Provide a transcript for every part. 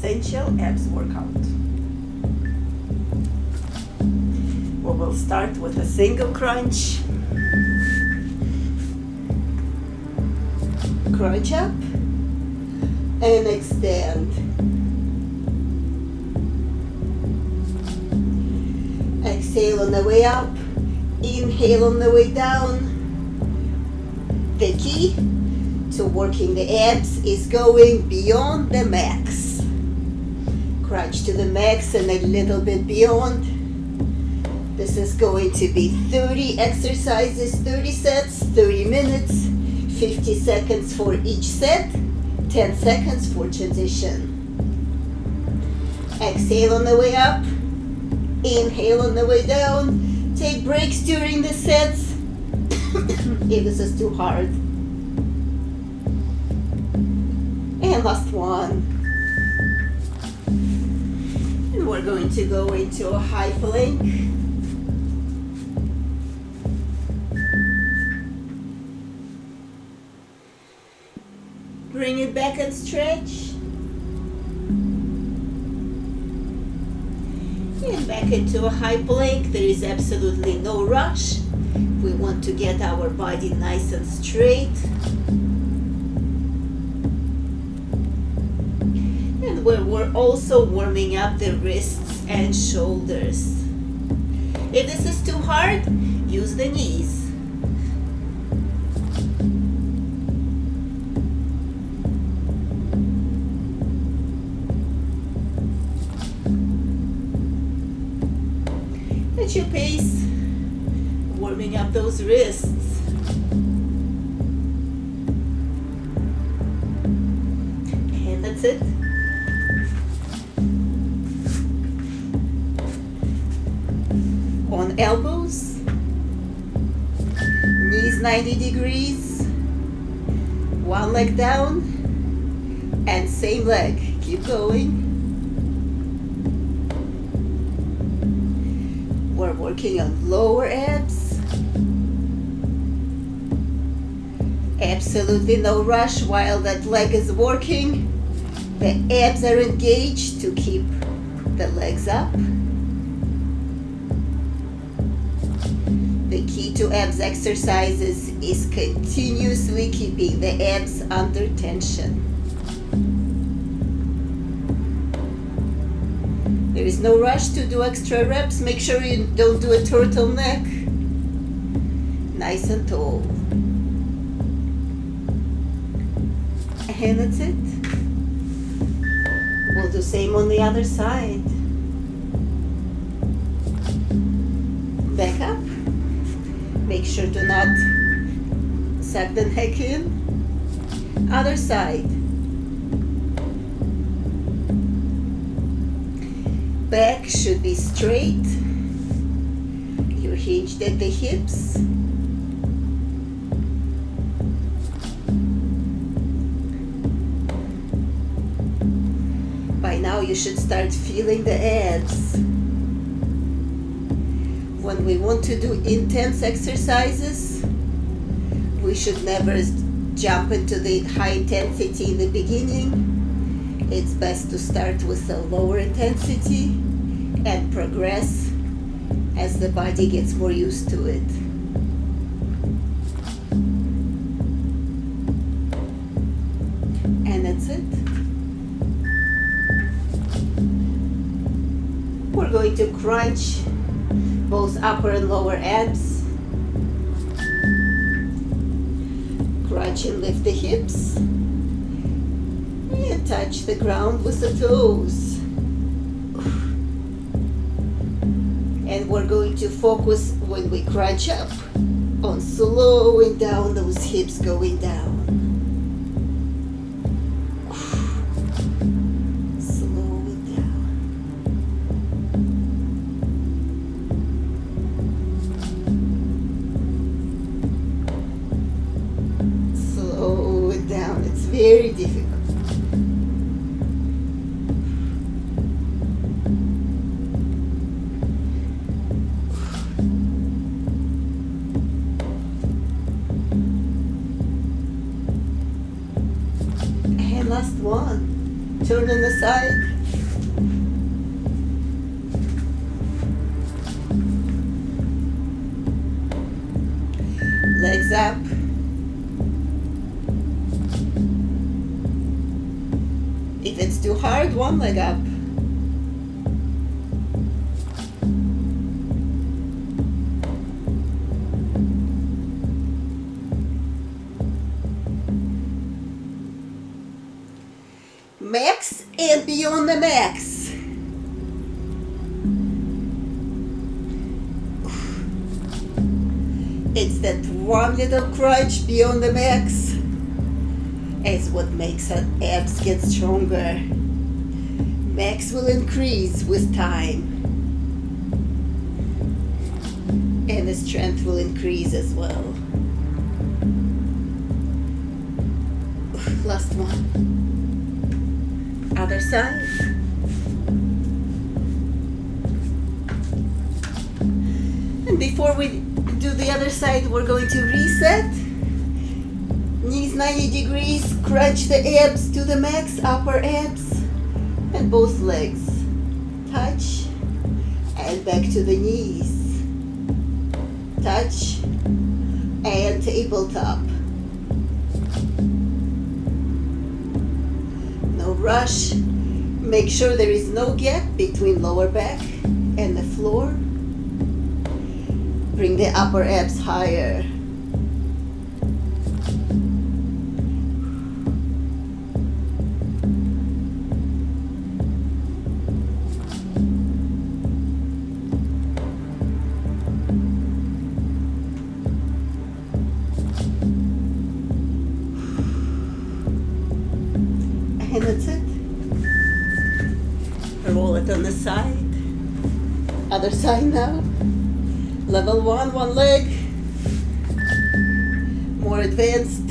essential abs workout. We will start with a single crunch. Crunch up and extend. Exhale on the way up, inhale on the way down. The key to working the abs is going beyond the max. Crunch to the max and a little bit beyond. This is going to be 30 exercises, 30 sets, 30 minutes, 50 seconds for each set, 10 seconds for transition. Exhale on the way up, inhale on the way down. Take breaks during the sets if this is too hard. And last one. And we're going to go into a high plank. Bring it back and stretch. And back into a high plank. There is absolutely no rush. We want to get our body nice and straight. And we're also warming up the wrists and shoulders. If this is too hard, use the knees. At your pace, warming up those wrists. And that's it. On elbows, knees 90 degrees, one leg down, and same leg. Keep going. We're working on lower abs. Absolutely no rush while that leg is working. The abs are engaged to keep the legs up. The key to abs exercises is continuously keeping the abs under tension. There is no rush to do extra reps. Make sure you don't do a turtleneck. Nice and tall. And that's it. We'll do same on the other side. Back up. Make sure to not suck the neck in. Other side. Back should be straight. You're hinged at the hips. By now you should start feeling the abs. When we want to do intense exercises, we should never jump into the high intensity in the beginning. It's best to start with a lower intensity and progress as the body gets more used to it. And that's it. We're going to crunch both upper and lower abs. Crunch and lift the hips. And touch the ground with the toes. And we're going to focus when we crunch up on slowing down those hips going down. Slow it down. Slow it down. It's very difficult. turn on the side. Legs up. If it's too hard, one leg up. Max and beyond the max. It's that one little crunch beyond the max. It's what makes our abs get stronger. Max will increase with time. And the strength will increase as well. Last one. Other side. And before we do the other side, we're going to reset. Knees 90 degrees, crunch the abs to the max, upper abs, and both legs touch, and back to the knees. Touch, and tabletop. No rush. Make sure there is no gap between lower back and the floor. Bring the upper abs higher. And that's it. Roll it on the side. Other side now. Level 1, one leg. More advanced.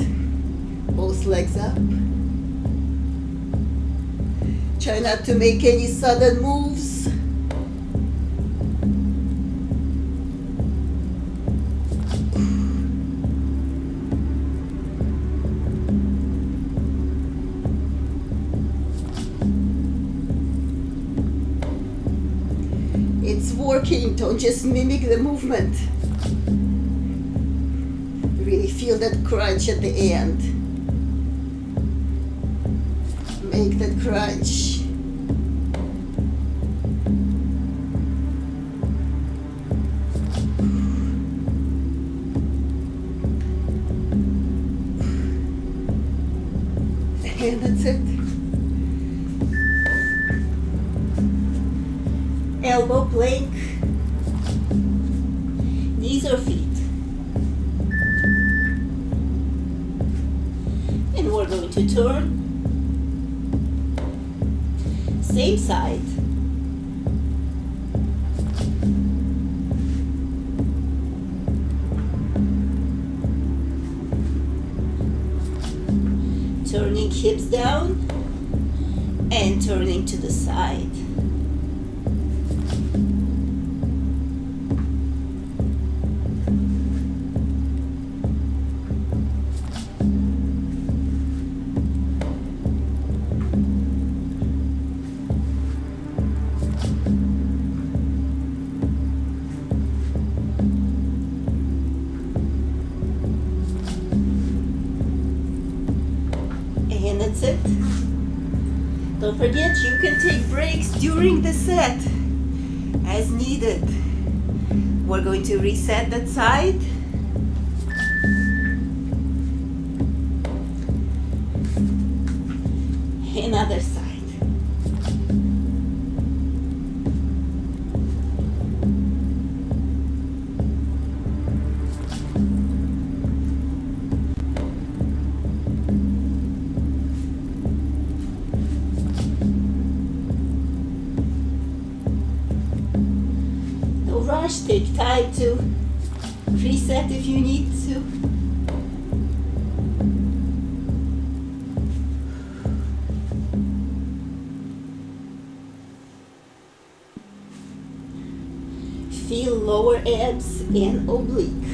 Both legs up. Try not to make any sudden moves. It's working, don't just mimic the movement. Really feel that crunch at the end. Make that crunch. And that's it. Elbow plank, knees or feet. And we're going to turn. Same side. Turning hips down and turning to the side. And that's it. Don't forget, you can take breaks during the set as needed. We're going to reset that side. Another side. Rush, take time to reset if you need to. Feel lower abs and oblique.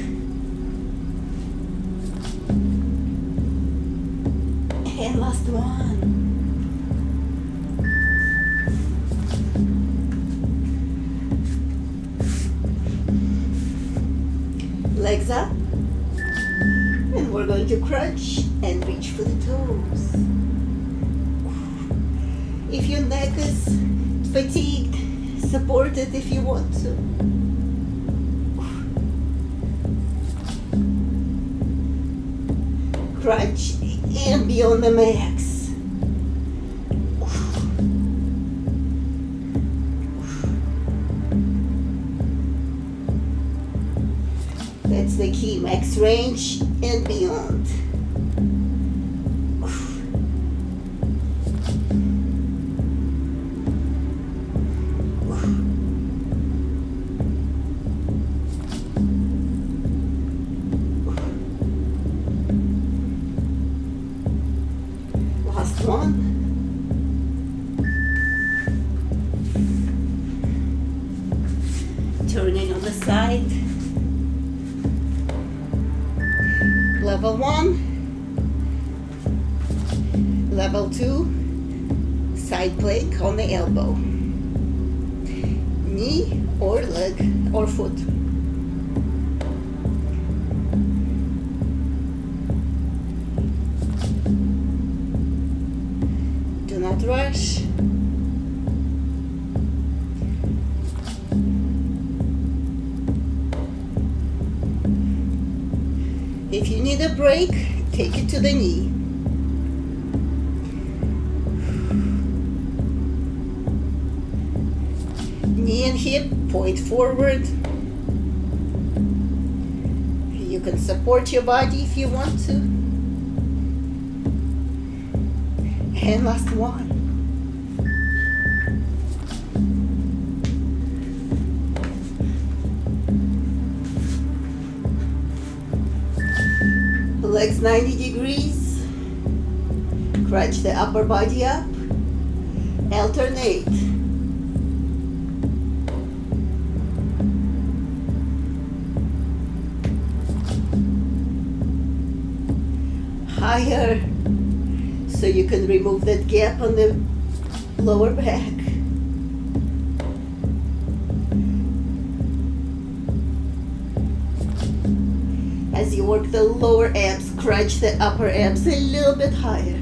And last one. legs up, and we're going to crunch and reach for the toes. If your neck is fatigued, support it if you want to. Crunch and be on the max. That's the key, max range and beyond. Last one. Turning on the side. Level 1, level 2, side plank on the elbow, knee or leg or foot. Do not rush. If you need a break, take it to the knee. Knee and hip point forward. You can support your body if you want to. And last one. Legs 90 degrees. Crunch the upper body up. Alternate. Higher, so you can remove that gap on the lower back. As you work the lower abs, crunch the upper abs a little bit higher.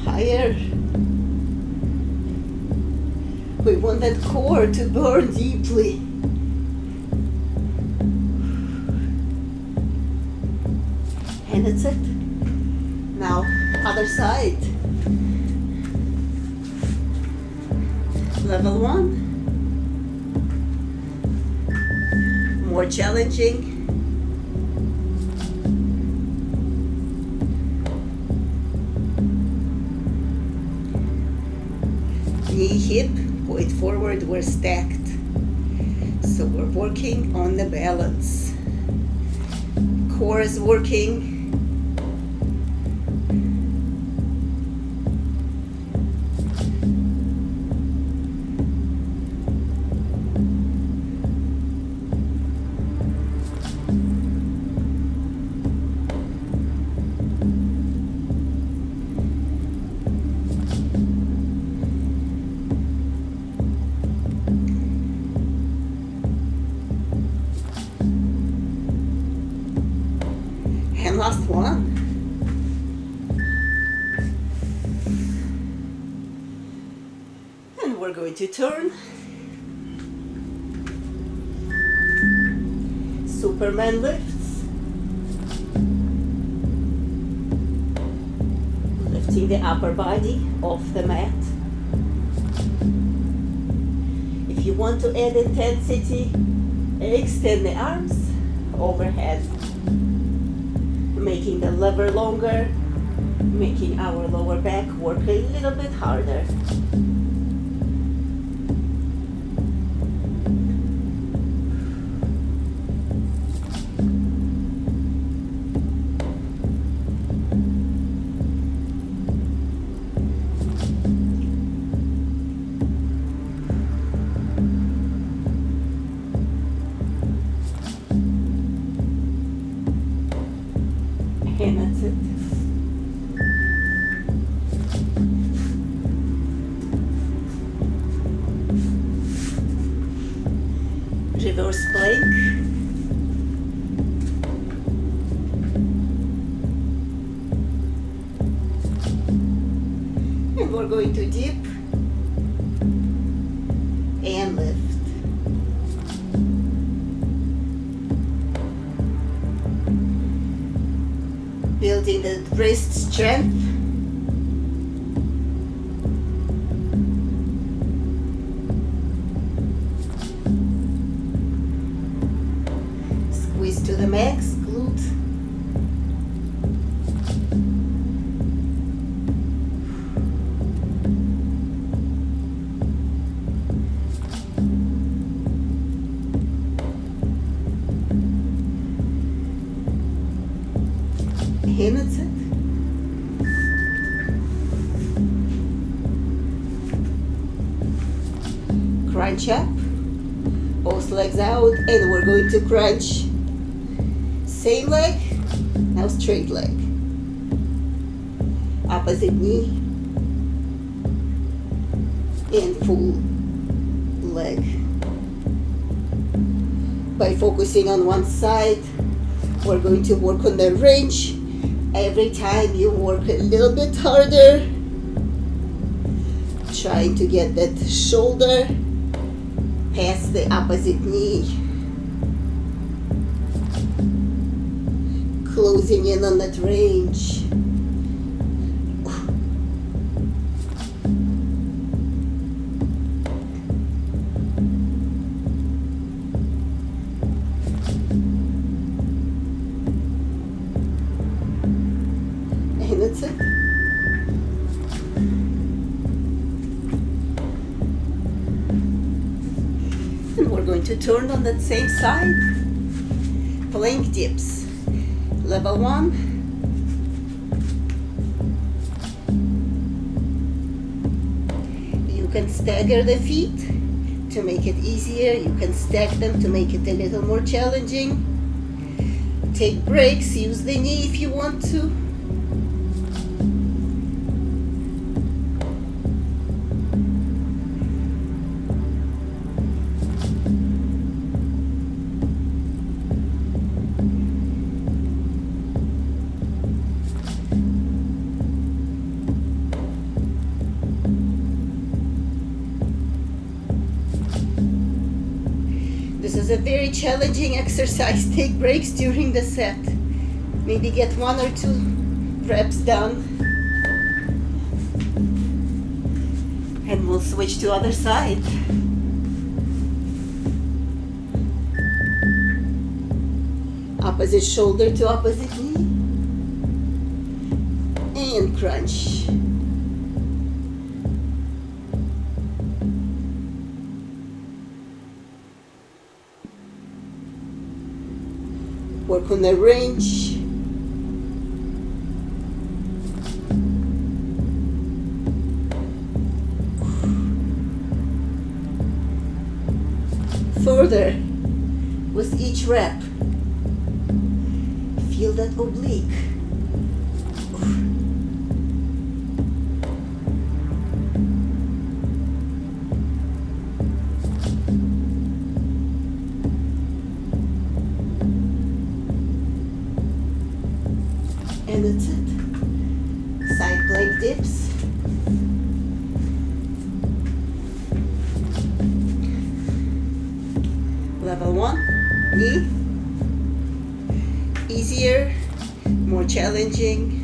Higher. We want that core to burn deeply. And that's it. Now, other side. Level 1. More challenging. Knee, hip, point forward, we're stacked. So we're working on the balance. Core is working. And last one. And we're going to turn. Superman lifts. Lifting the upper body off the mat. If you want to add intensity, extend the arms overhead, making the lever longer, making our lower back work a little bit harder. And that's it. And we're going to dip and lift. Building the wrist strength. Squeeze to the max, glute. And that's it. Crunch up, both legs out, and we're going to crunch. Same leg, now straight leg. Opposite knee, and full leg. By focusing on one side, we're going to work on the range. Every time you work a little bit harder, trying to get that shoulder past the opposite knee. Closing in on that range. And that's it. And we're going to turn on that same side. Plank dips. Level 1. You can stagger the feet to make it easier. You can stack them to make it a little more challenging. Take breaks, use the knee if you want to. This is a very challenging exercise. Take breaks during the set. Maybe get 1 or 2 reps done. And we'll switch to other side. Opposite shoulder to opposite knee. And crunch. Work on the range. Further with each rep. Feel that oblique. And that's it. Side plank dips. Level 1, knee. Easier, more challenging.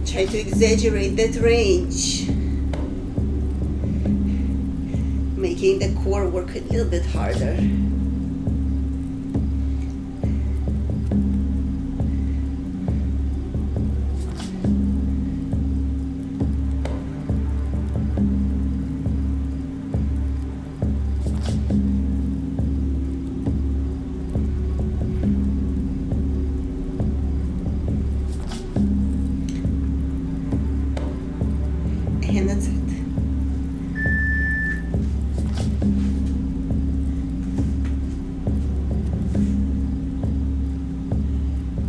Try to exaggerate that range, making the core work a little bit harder. And that's it.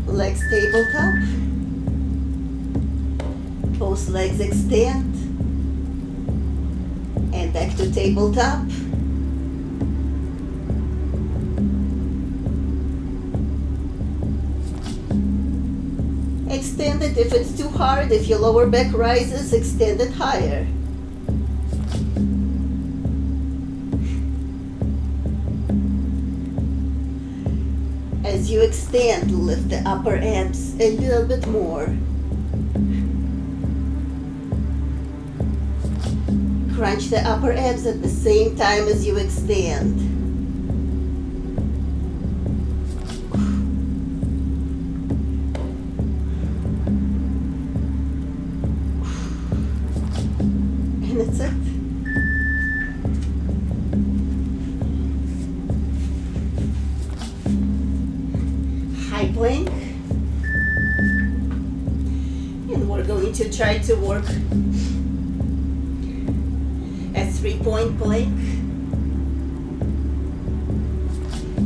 Legs tabletop. Both legs extend. And back to tabletop. Extend it if it's too hard. If your lower back rises, extend it higher. As you extend, lift the upper abs a little bit more. Crunch the upper abs at the same time as you extend. And that's it. High plank. And we're going to try to work a 3-point plank.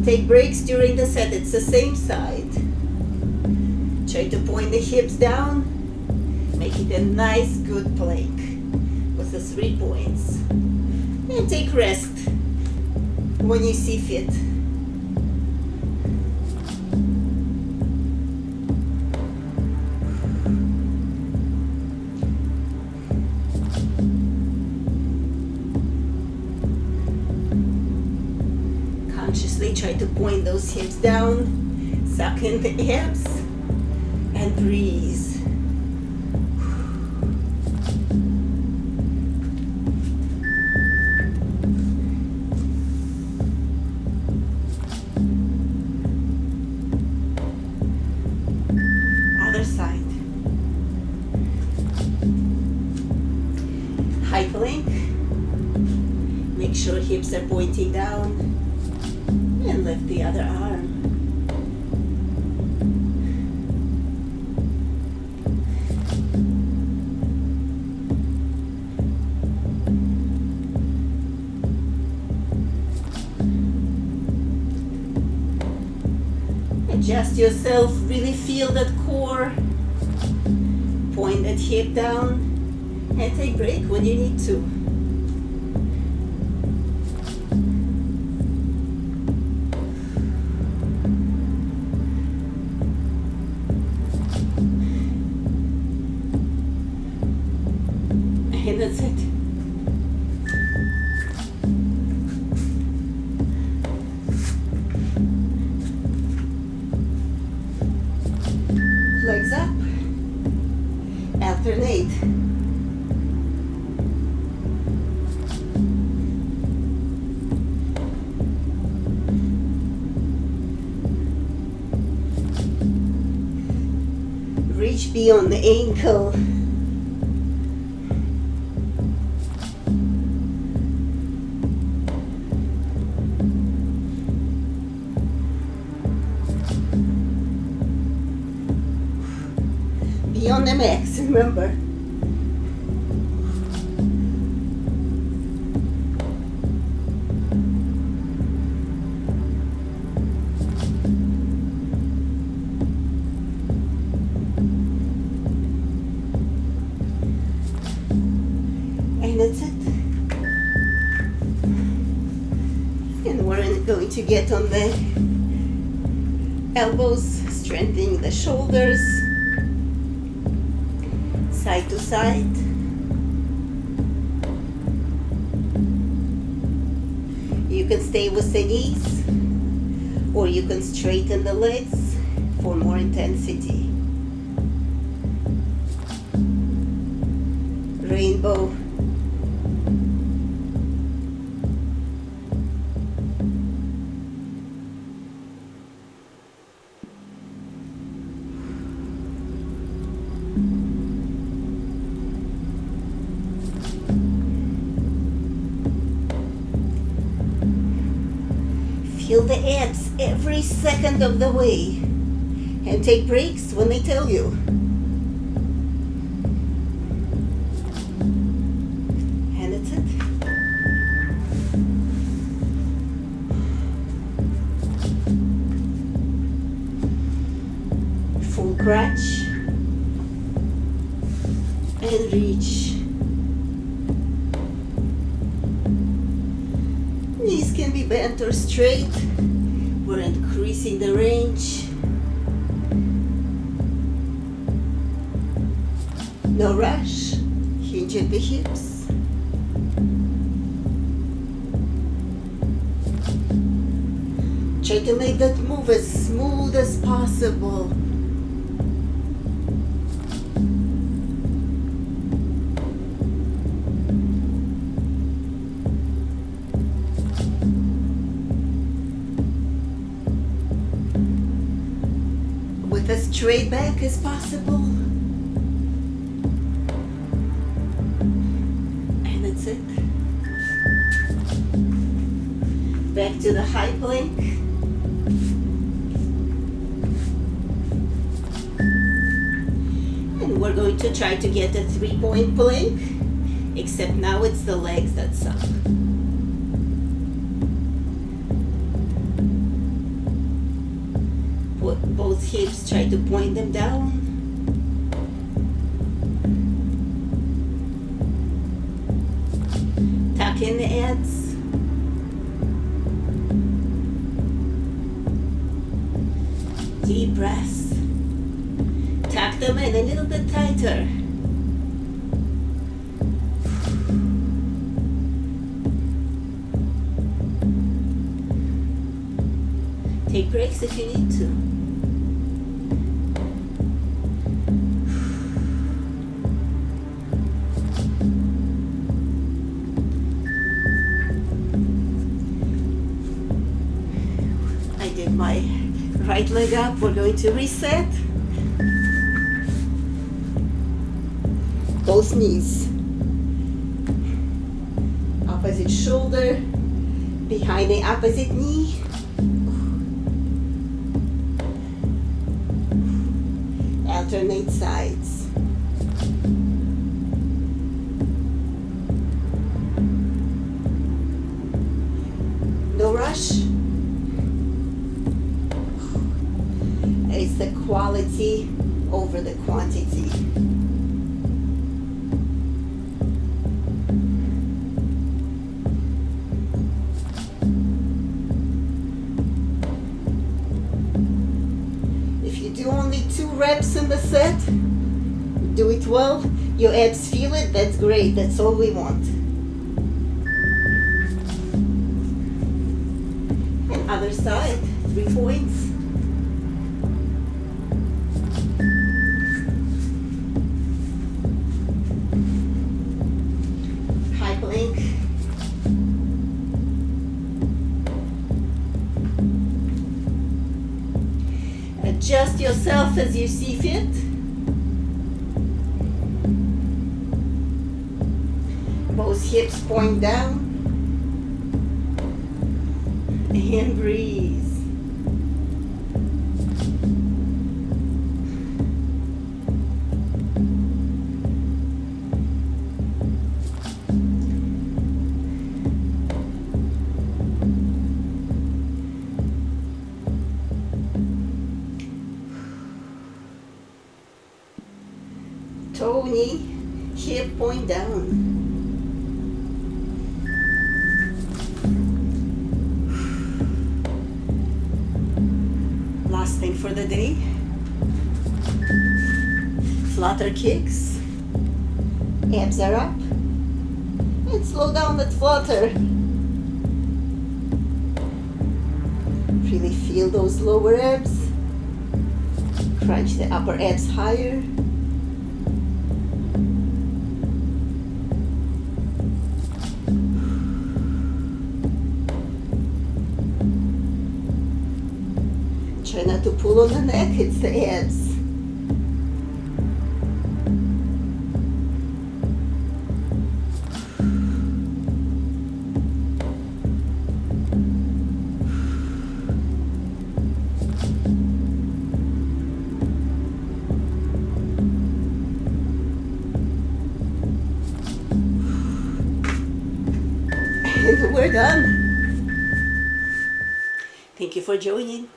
Take breaks during the set. It's the same side. Try to point the hips down. Make it a nice, good plank with the 3 points. And take rest when you see fit. Consciously try to point those hips down, suck in the abs, and breathe. Other side. High plank. Make sure hips are pointing down. And lift the other arm. Adjust yourself, really feel that core. Point that hip down and take a break when you need to. And that's it. Legs up. Alternate. Reach beyond the ankle. Beyond the max, remember. And that's it. And we're going to get on the elbows, strengthening the shoulders. Side to side. You can stay with the knees, or you can straighten the legs for more intensity. Rainbow. Feel the abs every second of the way, and take breaks when they tell you. And that's it. Full crunch and reach. Knees can be bent or straight. We're increasing the range. No rush. Hinge at the hips. Try to make that move as smooth as possible. With as straight back as possible. And that's it. Back to the high plank. And we're going to try to get a 3-point plank, except now it's the legs that's up. Put both hips, try to point them down. Tuck in the abs. Deep breaths. Tuck them in a little bit tighter. Take breaks if you need to. I did my right leg up. We're going to reset. Both knees. Opposite shoulder behind the opposite knee. Alternate sides. No rush. It's the quality over the quantity. If you do only 2 reps in the set, do it well. Your abs feel it, that's great. That's all we want. And other side, 3 points. High plank. Adjust yourself as you see fit. Both hips point down. And breathe. Toe, knee, hip point down. Last thing for the day. Flutter kicks. Abs are up. And slow down that flutter. Really feel those lower abs. Crunch the upper abs higher. Try not to pull on the neck, it's the abs. And we're done. Thank you for joining.